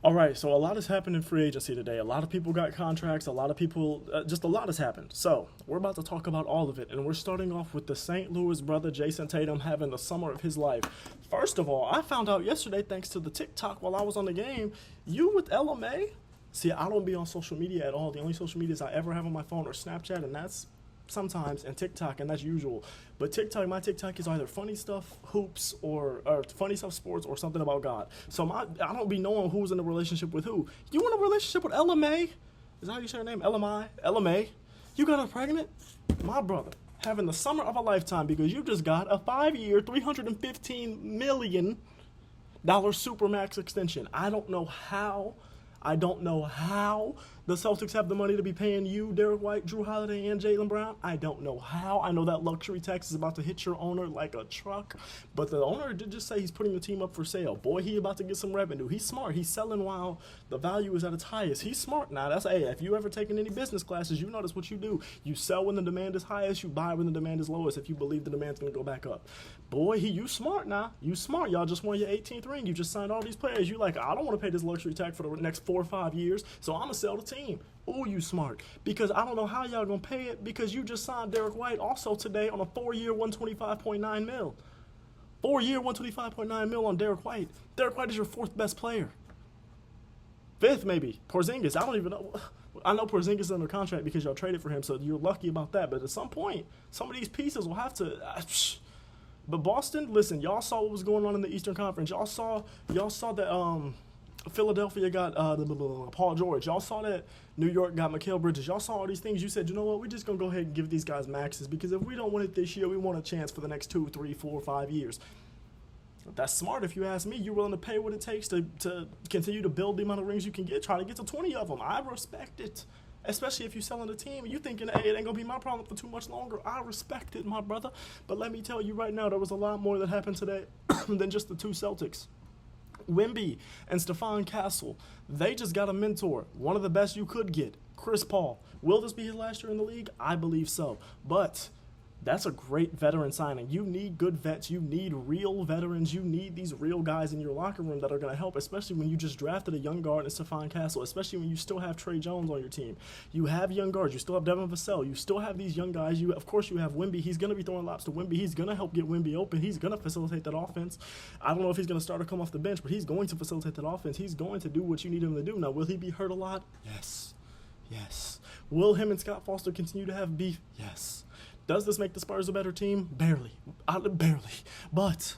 All right, so a lot has happened in free agency today. A lot of people got contracts. A lot of people, just a lot has happened. So we're about to talk about all of it, and we're starting off with the St. Louis brother Jason Tatum having the summer of his life. First of all, I found out yesterday, thanks to the TikTok while I was on the game, you with LMA. See, I don't be on social media at all. The only social medias I ever have on my phone are Snapchat, and that's sometimes, and TikTok, and that's usual. But TikTok, my TikTok is either funny stuff, hoops, or funny stuff, sports, or something about God. So I don't be knowing who's in a relationship with who. You in a relationship with LMA? Is that how you say her name? LMI? LMA? You got her pregnant? My brother, having the summer of a lifetime because you just got a 5-year, $315 million Supermax extension. I don't know how the Celtics have the money to be paying you, Derek White, Drew Holiday, and Jaylen Brown. I don't know how. I know that luxury tax is about to hit your owner like a truck, but the owner did just say he's putting the team up for sale. Boy, he about to get some revenue. He's smart. He's selling while the value is at its highest. He's smart now. That's, hey, if you ever taken any business classes, you know that's what you do. You sell when the demand is highest. You buy when the demand is lowest if you believe the demand's going to go back up. Boy, you smart now. You smart. Y'all just won your 18th ring. You just signed all these players. You like, I don't want to pay this luxury tax for the next 4 or 5 years, so I'm going to sell the team. Oh, you smart. Because I don't know how y'all going to pay it because you just signed Derek White also today on a 4-year, $125.9 mil. 4-year, $125.9 mil on Derek White. Derek White is your 4th best player. 5th, maybe. Porzingis, I don't even know. I know Porzingis is under contract because y'all traded for him, so you're lucky about that. But at some point, some of these pieces will have to... But Boston, listen, y'all saw what was going on in the Eastern Conference. Y'all saw that Philadelphia got Paul George. Y'all saw that New York got Mikal Bridges. Y'all saw all these things. You said, you know what, we're just going to go ahead and give these guys maxes because if we don't win it this year, we want a chance for the next 2, 3, 4, 5 years. That's smart if you ask me. You're willing to pay what it takes to continue to build the amount of rings you can get. Try to get to 20 of them. I respect it. Especially if you're selling a team and you thinking, hey, it ain't going to be my problem for too much longer. I respect it, my brother. But let me tell you right now, there was a lot more that happened today than just the two Celtics. Wemby and Stephon Castle, they just got a mentor. One of the best you could get, Chris Paul. Will this be his last year in the league? I believe so. But that's a great veteran signing. You need good vets. You need real veterans. You need these real guys in your locker room that are going to help, especially when you just drafted a young guard in Stephon Castle, especially when you still have Trey Jones on your team. You have young guards. You still have Devin Vassell. You still have these young guys. Of course, you have Wemby. He's going to be throwing lots to Wemby. He's going to help get Wemby open. He's going to facilitate that offense. I don't know if he's going to start or come off the bench, but he's going to facilitate that offense. He's going to do what you need him to do. Now, will he be hurt a lot? Yes. Yes. Will him and Scott Foster continue to have beef? Yes. Does this make the Spurs a better team? Barely. Barely. But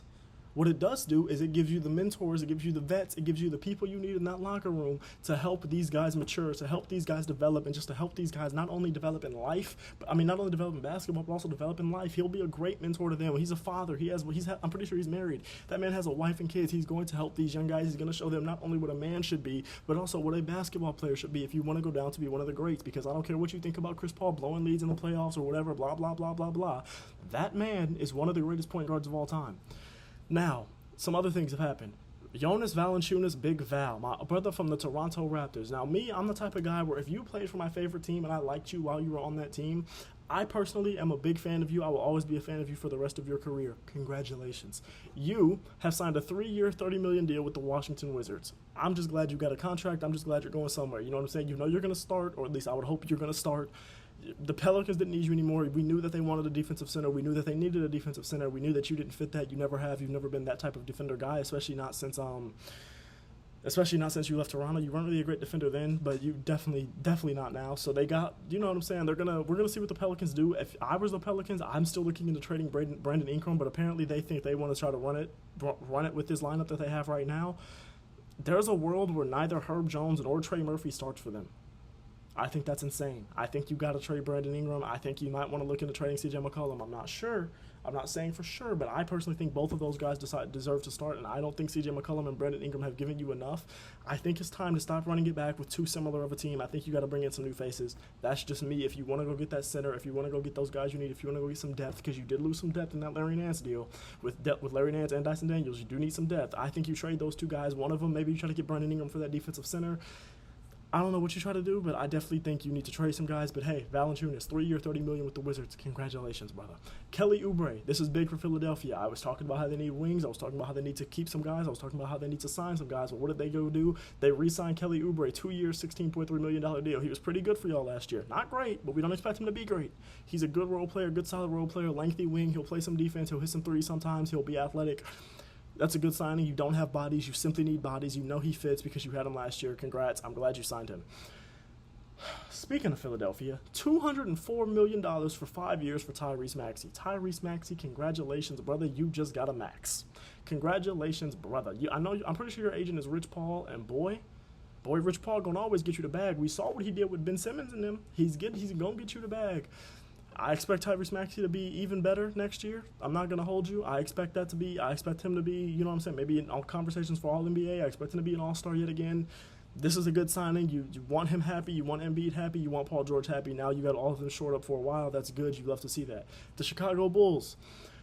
what it does do is it gives you the mentors, it gives you the vets, it gives you the people you need in that locker room to help these guys mature, to help these guys develop, and just to help these guys not only develop in life, not only develop in basketball, but also develop in life. He'll be a great mentor to them. He's a father. I'm pretty sure he's married. That man has a wife and kids. He's going to help these young guys. He's going to show them not only what a man should be, but also what a basketball player should be if you want to go down to be one of the greats. Because I don't care what you think about Chris Paul blowing leads in the playoffs or whatever, blah, blah, blah, blah, blah. That man is one of the greatest point guards of all time. Now, some other things have happened. Jonas Valanciunas, Big Val, my brother from the Toronto Raptors. Now, me, I'm the type of guy where if you played for my favorite team and I liked you while you were on that team, I personally am a big fan of you. I will always be a fan of you for the rest of your career. Congratulations. You have signed a 3-year, $30 million deal with the Washington Wizards. I'm just glad you got a contract. I'm just glad you're going somewhere. You know what I'm saying? You know you're going to start, or at least I would hope you're going to start. The Pelicans didn't need you anymore. We knew that they wanted a defensive center. We knew that they needed a defensive center. We knew that you didn't fit that. You never have. You've never been that type of defender guy, especially not since you left Toronto. You weren't really a great defender then, but you definitely not now. So they got, you know what I'm saying? We're gonna see what the Pelicans do. If I was the Pelicans, I'm still looking into trading Brandon Ingram, but apparently they think they want to try to run it with this lineup that they have right now. There's a world where neither Herb Jones or Trey Murphy starts for them. I think that's insane. I think you got to trade Brandon Ingram. I think you might want to look into trading CJ McCollum. I'm not sure. I'm not saying for sure, but I personally think both of those guys deserve to start, and I don't think CJ McCollum and Brandon Ingram have given you enough. I think it's time to stop running it back with too similar of a team. I think you got to bring in some new faces. That's just me. If you want to go get that center, if you want to go get those guys you need, if you want to go get some depth, because you did lose some depth in that Larry Nance deal with Larry Nance and Dyson Daniels, you do need some depth. I think you trade those two guys. One of them, maybe you try to get Brandon Ingram for that defensive center. I don't know what you try to do, but I definitely think you need to trade some guys. But hey, Valanciunas, 3-year, $30 million with the Wizards. Congratulations, brother. Kelly Oubre, this is big for Philadelphia. I was talking about how they need wings. I was talking about how they need to keep some guys. I was talking about how they need to sign some guys. But what did they go do? They re-signed Kelly Oubre, 2 years, $16.3 million deal. He was pretty good for y'all last year. Not great, but we don't expect him to be great. He's a good role player, good solid role player, lengthy wing. He'll play some defense. He'll hit some threes sometimes. He'll be athletic. That's a good signing. You don't have bodies. You simply need bodies. You know he fits because you had him last year. Congrats. I'm glad you signed him. Speaking of Philadelphia, $204 million for 5 years for Tyrese Maxey. Tyrese Maxey, congratulations, brother. You just got a max. Congratulations, brother. I'm pretty sure your agent is Rich Paul, and boy, Rich Paul gonna always get you the bag. We saw what he did with Ben Simmons and them. He's gonna get you the bag. I expect Tyrese Maxey to be even better next year. I'm not gonna hold you. I expect him to be, you know what I'm saying, maybe in all conversations for All-NBA. I expect him to be an All-Star yet again. This is a good signing. You want him happy. You want Embiid happy. You want Paul George happy. Now you got all of them shored up for a while. That's good. You love to see that. The Chicago Bulls,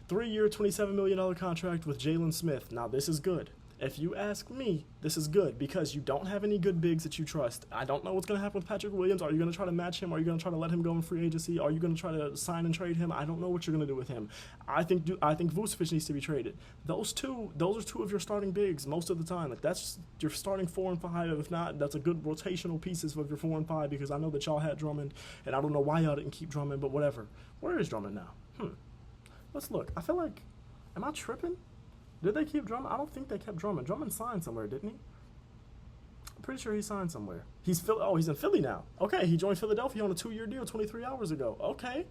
3-year, $27 million contract with Jalen Smith. Now this is good. If you ask me, this is good because you don't have any good bigs that you trust. I don't know what's going to happen with Patrick Williams. Are you going to try to match him? Are you going to try to let him go in free agency? Are you going to try to sign and trade him? I don't know what you're going to do with him. I think Vucevic needs to be traded. Those are two of your starting bigs most of the time. Like that's your starting 4 and 5. If not, that's a good rotational pieces of your 4 and 5 because I know that y'all had Drummond, and I don't know why y'all didn't keep Drummond, but whatever. Where is Drummond now? Let's look. I feel like, am I tripping? Did they keep Drummond? I don't think they kept Drummond. Drummond signed somewhere, didn't he? I'm pretty sure he signed somewhere. He's in Philly now. Okay, he joined Philadelphia on a 2-year deal 23 hours ago. Okay.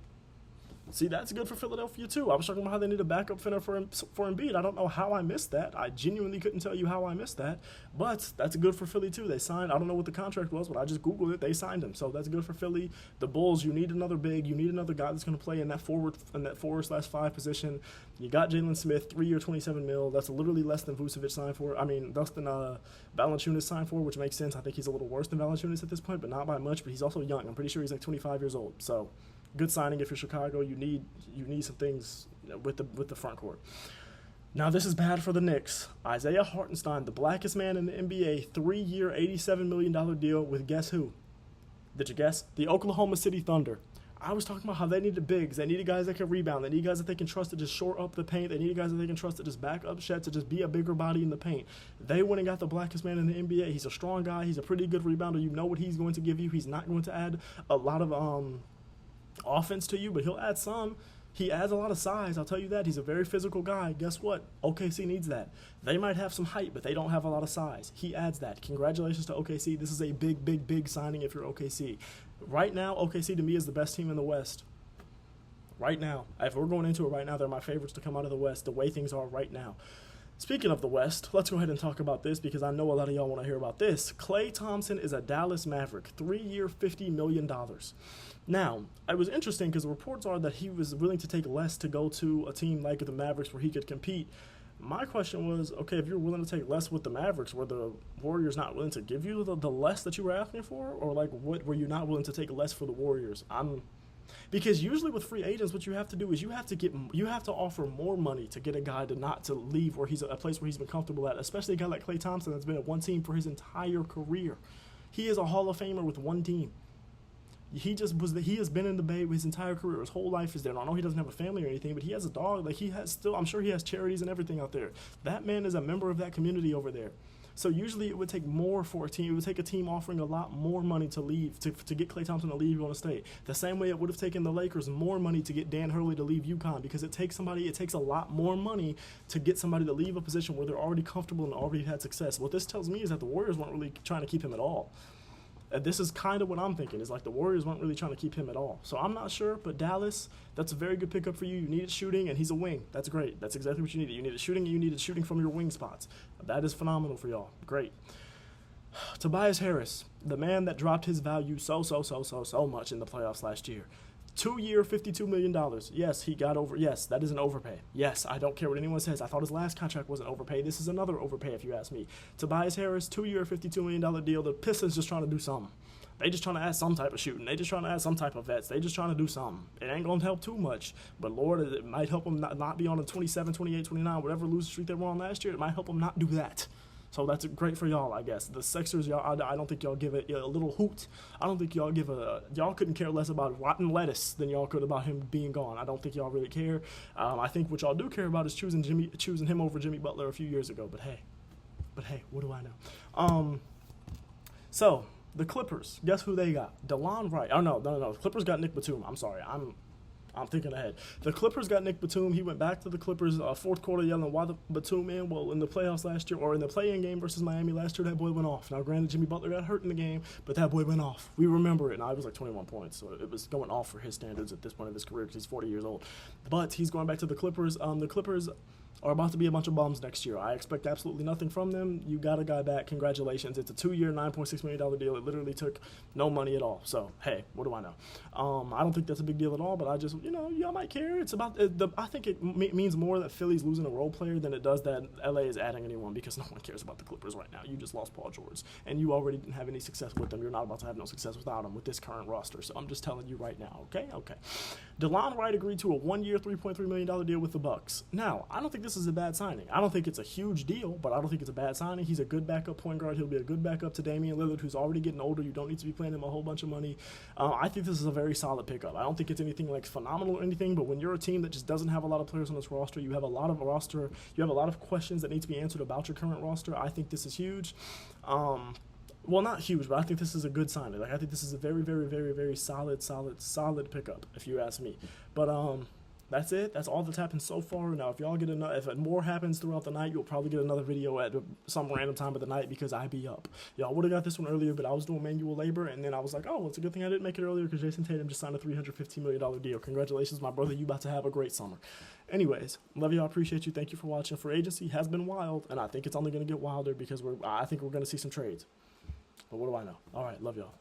See, that's good for Philadelphia, too. I was talking about how they need a backup center for Embiid. I don't know how I missed that. I genuinely couldn't tell you how I missed that. But that's good for Philly, too. They signed, I don't know what the contract was, but I just Googled it. They signed him. So that's good for Philly. The Bulls, you need another big. You need another guy that's going to play in that 4/5 position. You got Jalen Smith, 3-year, $27 million. That's literally less than Vucevic signed for. Less than Valanciunas signed for, which makes sense. I think he's a little worse than Valanciunas at this point, but not by much. But he's also young. I'm pretty sure he's like 25 years old. So good signing if you're Chicago. You need some things with the front court. Now this is bad for the Knicks. Isaiah Hartenstein, the blackest man in the NBA, 3-year, $87 million deal with guess who? Did you guess? The Oklahoma City Thunder. I was talking about how they needed bigs. They needed guys that can rebound. They need guys that they can trust to just shore up the paint. They needed guys that they can trust to just back up Shet, to just be a bigger body in the paint. They went and got the blackest man in the NBA. He's a strong guy. He's a pretty good rebounder. You know what he's going to give you. He's not going to add a lot of offense to you, but he'll add some. He adds a lot of size, I'll tell you that. He's a very physical guy. Guess what? OKC needs that. They might have some height, but they don't have a lot of size. He adds that. Congratulations to OKC. This is a big signing if you're OKC. Right now, OKC to me is the best team in the West. Right now. If we're going into it right now, they're my favorites to come out of the West, the way things are right now. Speaking of the West, let's go ahead and talk about this because I know a lot of y'all want to hear about this. Klay Thompson is a Dallas Maverick, 3-year, $50 million. Now, it was interesting because the reports are that he was willing to take less to go to a team like the Mavericks where he could compete. My question was, okay, if you're willing to take less with the Mavericks, were the Warriors not willing to give you the less that you were asking for? Or, like, what were you not willing to take less for the Warriors? Because usually with free agents, what you have to do is you have to offer more money to get a guy to leave where he's a place where he's been comfortable at, especially a guy like Klay Thompson that's been at one team for his entire career. He is a Hall of Famer with one team. He has been in the Bay his entire career. His whole life is there. And I know he doesn't have a family or anything, but he has a dog. Like I'm sure he has charities and everything out there. That man is a member of that community over there. So usually it would take more for a team. It would take a team offering a lot more money to leave, to get Klay Thompson to leave you on a state. The same way it would have taken the Lakers more money to get Dan Hurley to leave UConn, because it takes a lot more money to get somebody to leave a position where they're already comfortable and already had success. What this tells me is that the Warriors weren't really trying to keep him at all. This is kind of what I'm thinking. Is like the Warriors weren't really trying to keep him at all. So I'm not sure, but Dallas, that's a very good pickup for you. You needed shooting, and he's a wing. That's great. That's exactly what you needed. You needed shooting, and you needed shooting from your wing spots. That is phenomenal for y'all. Great. Tobias Harris, the man that dropped his value so much in the playoffs last year. 2-year, $52 million. Yes, he got over. Yes, that is an overpay. Yes, I don't care what anyone says. I thought his last contract was an overpay. This is another overpay if you ask me. Tobias Harris, 2-year, $52 million deal. The Pistons just trying to do something. They just trying to add some type of shooting. They just trying to add some type of vets. They just trying to do something. It ain't going to help too much. But, Lord, it might help them not be on a 27, 28, 29, whatever losing streak they were on last year. It might help them not do that. So that's great for y'all, I guess. The Sixers, y'all, I don't think y'all give it a little hoot. I don't think y'all y'all couldn't care less about rotten lettuce than y'all could about him being gone. I don't think y'all really care. I think what y'all do care about is choosing him over Jimmy Butler a few years ago. But hey, what do I know? So the Clippers, guess who they got? Delon Wright. Oh no. The Clippers got Nick Batum. I'm sorry, I'm thinking ahead. The Clippers got Nick Batum. He went back to the Clippers fourth quarter yelling, "Why the Batum, man?" Well, in the playoffs last year, or in the play-in game versus Miami last year, that boy went off. Now, granted, Jimmy Butler got hurt in the game, but that boy went off. We remember it. Now, it was like 21 points, so it was going off for his standards at this point of his career because he's 40 years old. But he's going back to the Clippers. The Clippers are about to be a bunch of bums next year. I expect absolutely nothing from them. You got a guy back. Congratulations. It's a 2-year, $9.6 million deal. It literally took no money at all. So, hey, what do I know? I don't think that's a big deal at all, but I just, y'all might care. It's about, I think it means more that Philly's losing a role player than it does that LA is adding anyone, because no one cares about the Clippers right now. You just lost Paul George, and you already didn't have any success with them. You're not about to have no success without him with this current roster. So I'm just telling you right now, okay? Delon Wright agreed to a 1-year, $3.3 million deal with the Bucks. Now, I don't think this is a bad signing. I don't think it's a huge deal, but I don't think it's a bad signing. He's a good backup point guard. He'll be a good backup to Damian Lillard, who's already getting older. You don't need to be paying him a whole bunch of money. I think this is a very solid pickup. I don't think it's anything like phenomenal or anything, but when you're a team that just doesn't have a lot of players on this roster, you have a lot of questions that need to be answered about your current roster. I think this is huge. Well, not huge, but I think this is a good signing. I think this is a very, very, very, very solid pickup, if you ask me. But that's it. That's all that's happened so far. Now, if y'all get if more happens throughout the night, you'll probably get another video at some random time of the night because I be up. Y'all would have got this one earlier, but I was doing manual labor, and then I was like, oh, it's a good thing I didn't make it earlier because Jason Tatum just signed a $315 million deal. Congratulations, my brother. You about to have a great summer. Anyways, love y'all. Appreciate you. Thank you for watching. Free agency has been wild, and I think it's only going to get wilder because I think we're going to see some trades. But what do I know? All right, love y'all.